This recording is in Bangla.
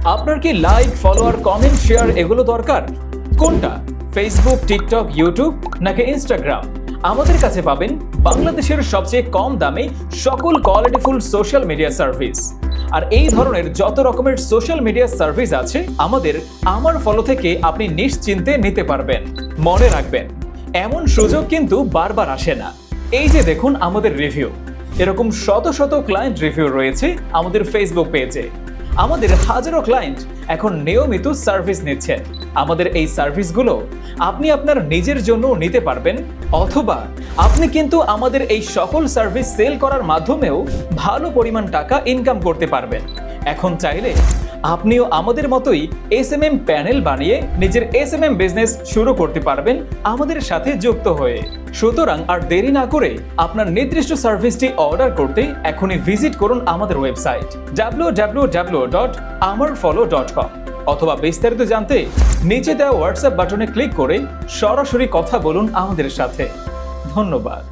আপনার কি লাইক, ফলোয়ার, কমেন্ট, শেয়ার এগুলো দরকার? কোনটা? ফেসবুক, টিকটক, ইউটিউব নাকি ইনস্টাগ্রাম? আমাদের কাছে পাবেন বাংলাদেশের সবচেয়ে কম দামে সকল কোয়ালিটিফুল সোশ্যাল মিডিয়া সার্ভিস। আর এই ধরনের যত রকমের সোশ্যাল মিডিয়া সার্ভিস আছে আমাদের আমার ফলো থেকে আপনি নিশ্চিন্তে নিতে পারবেন। মনে রাখবেন, এমন সুযোগ কিন্তু বারবার আসে না। এই যে দেখুন আমাদের রিভিউ, এরকম শত শত ক্লায়েন্ট রিভিউ রয়েছে আমাদের ফেসবুক পেজে। আমাদের হাজারো ক্লায়েন্ট এখন নিয়মিত সার্ভিস নিচ্ছেন। আমাদের এই সার্ভিসগুলো আপনি আপনার নিজের জন্য নিতে পারবেন, অথবা আপনি কিন্তু আমাদের এই সকল সার্ভিস সেল করার মাধ্যমেও ভালো পরিমাণ টাকা ইনকাম করতে পারবেন। এখন চাইলে আপনিও আমাদের মতোই এসএমএম প্যানেল বানিয়ে নিজের এসএমএম বিজনেস শুরু করতে পারবেন আমাদের সাথে যুক্ত হয়ে। সুতরাং আর দেরি না করে আপনার নির্দিষ্ট সার্ভিসটি অর্ডার করতে এখনই ভিজিট করুন আমাদের ওয়েবসাইট www.amarfollow.com, অথবা বিস্তারিত জানতে নিচে দেওয়া হোয়াটসঅ্যাপ বাটনে ক্লিক করে সরাসরি কথা বলুন আমাদের সাথে। ধন্যবাদ।